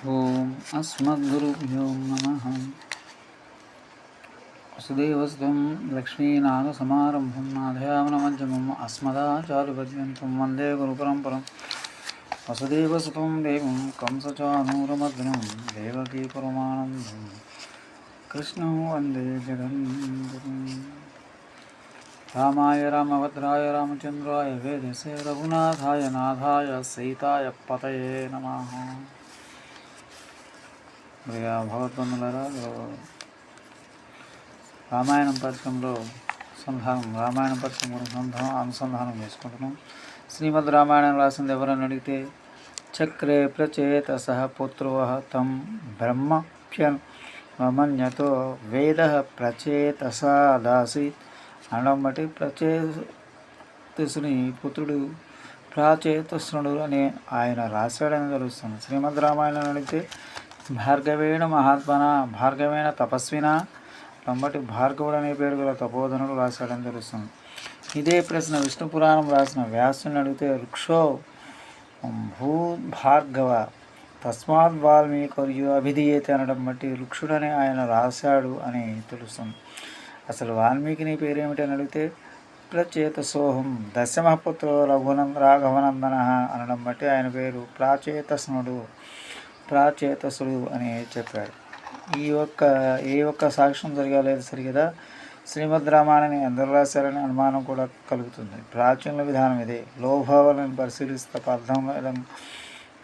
ఓం అస్మద్గురుభ్యో నమః. వసుదేవసుతం లక్ష్మీనాథసమారంభం నాథయామనమధ్యమం అస్మదాచార్యపర్యంతం వందే గురుపరంపరం. వసుదేవసుతం దేవం కంసచానూరమర్దనం దేవకీ పరమానందం కృష్ణం వందే జగద్గురుం. రామాయ రామభద్రాయ రామచంద్రాయ వేదసే రఘునాథాయ నాథాయ సీతాయ పతయే నమః. భగవద్బంధులారా, రామాయణం పరిచయంలో రామాయణ పరిచయం గురించి అనుసంధానం చేసుకుంటున్నాం. శ్రీమద్ రామాయణం రాసింది ఎవరని అడిగితే, చక్రే ప్రచేత సహ పుత్రో తం బ్రహ్మప్యమన్యతో వేద ప్రచేతసా దాసీత్ అనడం బట్టి ప్రచేతసుని పుత్రుడు ప్రాచేతసునుడు అని ఆయన రాశాడని తెలుస్తుంది. శ్రీమద్ రామాయణం అడిగితే భార్గవేణ మహాత్మన భార్గవేణ తపస్విన రంబటి భార్గవుడు అనే పేరు గల తపోధనుడు రాశాడని తెలుస్తుంది. ఇదే ప్రశ్న విష్ణు పురాణం రాసిన వ్యాసుని అడిగితే వృక్షో భూ భార్గవ తస్మాత్ వాల్మీకి అభిధీయత అనడం బట్టి వృక్షుడని ఆయన రాశాడు అని తెలుస్తుంది. అసలు వాల్మీకి నీ పేరేమిటి అని అడిగితే ప్రచేతసోహం దశమపుత్రో రాఘవనందన అనడం బట్టి ఆయన పేరు ప్రాచేతసుడు అని చెప్పాడు. ఏ ఒక్క సాక్ష్యం జరగలేదు సరిగదా శ్రీమద్ రామాయణాన్ని ఎందరు రాశారని అనుమానం కూడా కలుగుతుంది. ప్రాచీన విధానం ఇదే. లోభావాలను పరిశీలిస్తే అర్థం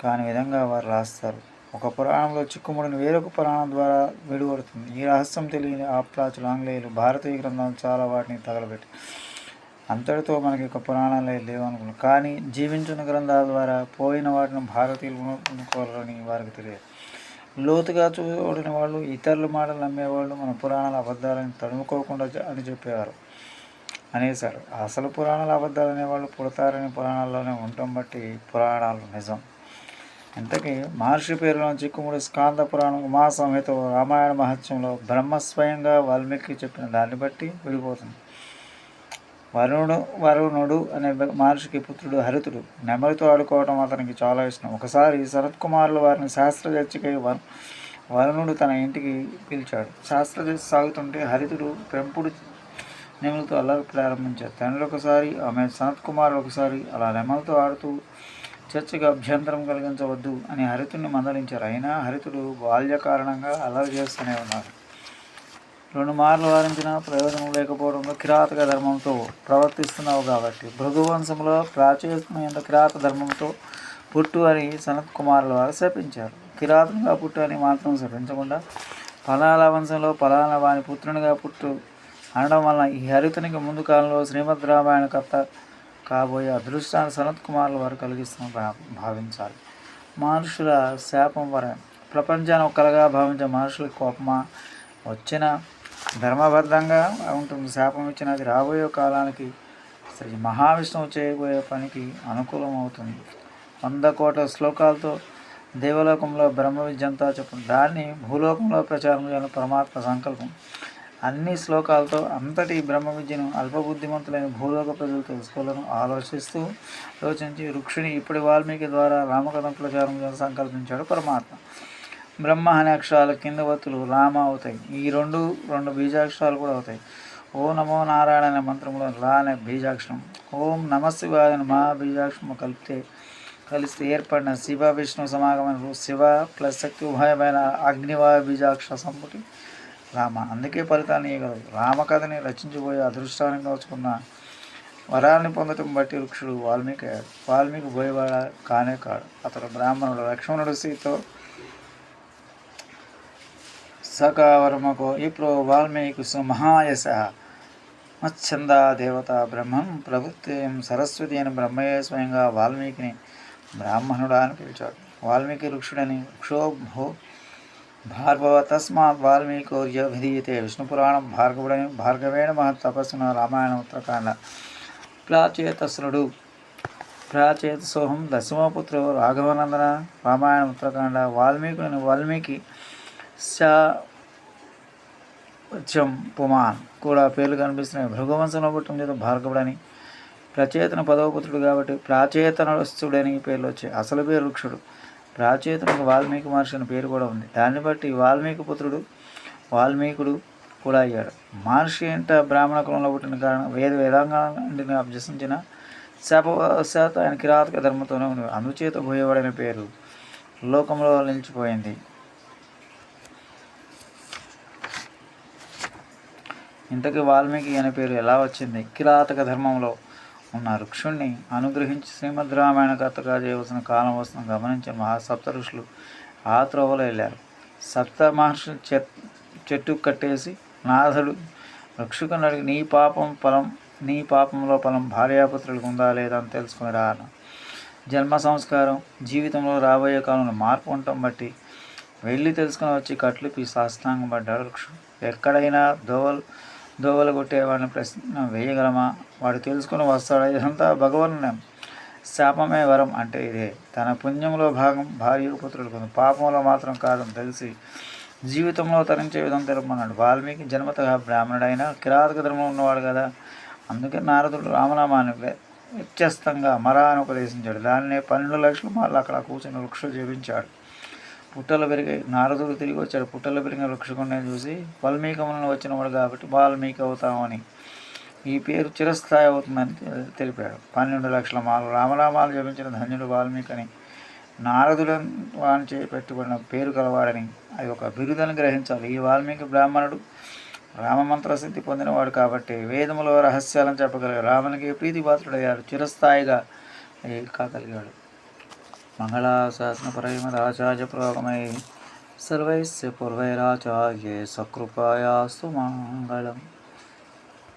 కాని విధంగా వారు రాస్తారు. ఒక పురాణంలో చిక్కుముడిని వేరొక పురాణం ద్వారా విడిపడుతుంది. ఈ రహస్యం తెలియని ఆప్రాచులు ఆంగ్లేయులు భారతీయ గ్రంథాలు చాలా వాటిని తగలబెట్టి అంతటితో మనకి ఒక పురాణాలే లేవనుకున్నాం. కానీ జీవించిన గ్రంథాల ద్వారా పోయిన వాటిని భారతీయులు అనుకోవాలని వారికి తెలియదు. లోతుగా చూడని వాళ్ళు, ఇతరుల మాటలు నమ్మేవాళ్ళు మన పురాణాల అబద్ధాలని తడుముకోకుండా అని చెప్పేవారు అనేసారు. అసలు పురాణాల అబద్ధాలు అనేవాళ్ళు పుడతారని పురాణాల్లోనే ఉండటం బట్టి పురాణాలు నిజం. ఇంతకీ మహర్షి పేరులో చిక్కుముడి స్కాంద పురాణం ఉమాసంహిత రామాయణ మహత్యంలో బ్రహ్మ స్వయంగా వాల్మీకి చెప్పిన దాన్ని బట్టి విడిపోతుంది. వరుణుడు అనే మహర్షికి పుత్రుడు హరితుడు. నెమలితో ఆడుకోవడం అతనికి చాలా ఇష్టం. ఒకసారి సనత్కుమారుల వారిని శాస్త్రచర్చకై వరుణుడు తన ఇంటికి పిలిచాడు. శాస్త్రచర్చ సాగుతుంటే హరితుడు పెంపుడు నెమలితో అల్లరి ప్రారంభించారు. తండ్రి ఒకసారి, ఆమె సనత్కుమారులు ఒకసారి అలా నెమలితో ఆడుతూ చర్చకు అభ్యంతరం కలిగించవద్దు అని హరితుడిని మందలించారు. అయినా హరితుడు బాల్య కారణంగా అల్లరి చేస్తూనే ఉన్నారు. 2 మార్లు వారించిన ప్రయోజనం లేకపోవడంలో కిరాతక ధర్మంతో ప్రవర్తిస్తున్నావు కాబట్టి భృగువంశంలో ప్రాచీనమైన కిరాత ధర్మంతో పుట్టు అని సనత్ కుమారుల వారు శపించారు. కిరాతంగా పుట్టు అని మాత్రం శపించకుండా పలాల వంశంలో పలాల వాని పుత్రునిగా పుట్టు అనడం వలన ఈ హరితునికి ముందు కాలంలో శ్రీమద్ రామాయణ కర్త కాబోయే అదృష్టాన్ని సనత్ కుమారుల వారు కలిగిస్తున్న భావించాలి. మహర్షుల శాపం వరం. ప్రపంచాన్ని ఒక్కలుగా భావించే మహర్షుల కోపమా వచ్చిన ధర్మబద్ధంగా ఉంటుంది. శాపం ఇచ్చినది రాబోయే కాలానికి శ్రీ మహావిష్ణువు చేయబోయే పనికి అనుకూలం అవుతుంది. 100 కోట్ల శ్లోకాలతో దేవలోకంలో బ్రహ్మ విద్యంతా చెప్పు దాన్ని భూలోకంలో ప్రచారం చేయాలని పరమాత్మ సంకల్పం. అన్ని శ్లోకాలతో అంతటి బ్రహ్మ విద్యను అల్పబుద్ధిమంతులైన భూలోక ప్రజలు తెలుసుకోవాలని యోచించి వృక్షుని ఇప్పటి వాల్మీకి ద్వారా రామకథం ప్రచారం చేయాలని సంకల్పించాడు పరమాత్మ. బ్రహ్మ అనే అక్షరాలు కింద వత్తులు రామ అవుతాయి. ఈ రెండు బీజాక్షరాలు కూడా అవుతాయి. ఓం నమో నారాయణ అనే మంత్రంలో రా అనే బీజాక్షరం, ఓం నమ శివాయ మా బీజాక్షరము కలిస్తే ఏర్పడిన శివ విష్ణు సమాగమైన శివ ప్లస్ శక్తి ఉభయమైన అగ్నివాయు బీజాక్షర సంపుటి రామ. అందుకే ఫలితాన్ని ఇవ్వగలదు. రామకథని రచించబోయే అదృష్టాన్ని నోచుకున్న వరాన్ని పొందటం బట్టి వృక్షుడు వాల్మీకి బోయవాడ కానే కాడు. అతడు బ్రాహ్మణుడు. లక్ష్మణుడు సీతో సకావరమకో ఇప్రో వాల్మీకి మహాయశ మచ్ఛందా దేవత బ్రహ్మం ప్రవృత్తిం సరస్వతి అని బ్రహ్మయ్య స్వయంగా వాల్మీకిని బ్రాహ్మణుడా అని పిలిచాడు. వాల్మీకి వృక్షుడని వృక్షోభో భార్గవ తస్మాత్ వాల్మీకి విధీయతే. విష్ణు పురాణం భార్గవుడని భార్గవేణ మహత్ తపస్సున రామాయణ ఉత్తరకాండ. ప్రాచేతసోహం దశమపుత్రో రాఘవనందన రామాయణ ఉత్తరకాండ. వాల్మీకి శాచం పుమాన్ కూడా పేర్లు కనిపిస్తున్నాయి. భృగువంశంలో పుట్టడం చేత భార్గవుడని, ప్రచేతన 10వ పుత్రుడు కాబట్టి ప్రాచేతనస్తుడని పేర్లు వచ్చాయి. అసలు పేరు వృక్షుడు. రాచేతునికి వాల్మీకి మహర్షి అని పేరు కూడా ఉంది. దాన్ని బట్టి వాల్మీకి పుత్రుడు వాల్మీకుడు కూడా అయ్యాడు. మహర్షి ఇంట బ్రాహ్మణ కులంలో పుట్టిన కారణం వేదాంగాన్ని అభ్యసించిన శాపవశాత్ ఆయన కిరాతక ధర్మంతోనే ఉంది. అందుచేత భూయవాడైన పేరు లోకంలో నిలిచిపోయింది. ఇంతకీ వాల్మీకి అనే పేరు ఎలా వచ్చింది? కిరాతక ధర్మంలో ఉన్న ఋక్షుణ్ణి అనుగ్రహించి శ్రీమద్ రామాయణ కర్తగా చేయవలసిన కాలం వస్తుందని గమనించిన మహాసప్త ఋషులు ఆ త్రోవలో వెళ్ళారు. సప్త మహర్షులు చెట్టు కట్టేసి నాథుడు ఋక్షుకుని అడిగి నీ పాపంలో ఫలం భార్యాపుత్రులకు ఉందా లేదా అని తెలుసుకుని రాను. జన్మ సంస్కారం జీవితంలో రాబోయే కాలంలో మార్పు ఉండటం బట్టి వెళ్ళి తెలుసుకుని వచ్చి కట్లుపి సాష్టాంగం పడ్డాడు ఋక్షుడు. ఎక్కడైనా దోవలు కొట్టేవాడిని ప్రశ్న వేయగలమా? వాడు తెలుసుకుని వస్తాడు. ఇదంతా భగవన్ శాపమే వరం అంటే ఇదే. తన పుణ్యంలో భాగం భార్య పుత్రులకు ఉంది, పాపంలో మాత్రం కాదని తెలిసి జీవితంలో తరించే విధం తెలుపమన్నాడు. వాల్మీకి జన్మతగా బ్రాహ్మణుడైన కిరాతక ధర్మం ఉన్నవాడు కదా, అందుకే నారదుడు రామనామాన్ని వ్యత్యస్తంగా మరా అని ఉపదేశించాడు. దాన్నే 12 లక్షల మార్లు అక్కడ కూర్చొని వృక్షం చేపించాడు. పుట్టలు పెరిగాయి. నారదుడు తిరిగి వచ్చాడు. పుట్టలు పెరిగిన వృక్షకుండే చూసి వాల్మీకములను వచ్చినవాడు కాబట్టి వాల్మీకి అవుతామని ఈ పేరు చిరస్థాయి అవుతుందని తెలిపాడు. 12 లక్షల మార్లు రామనామాలు జపించిన ధన్యుడు వాల్మీకి అని నారదుడు వాని పెట్టుబడిన పేరు కలవాడని అది ఒక బిరుదని గ్రహించాలి. ఈ వాల్మీకి బ్రాహ్మణుడు రామమంత్ర సిద్ధి పొందినవాడు కాబట్టి వేదములో రహస్యాలను చెప్పగలిగాడు. రామునికి ప్రీతిపాత్రుడయ్యాడు. చిరస్థాయిగా కాగలిగాడు. మంగళాశాసనపరమరాచార్య పురోగమై సర్వైస్య పూర్వైరాచార్యే సకృపాయాస్తు మంగళం.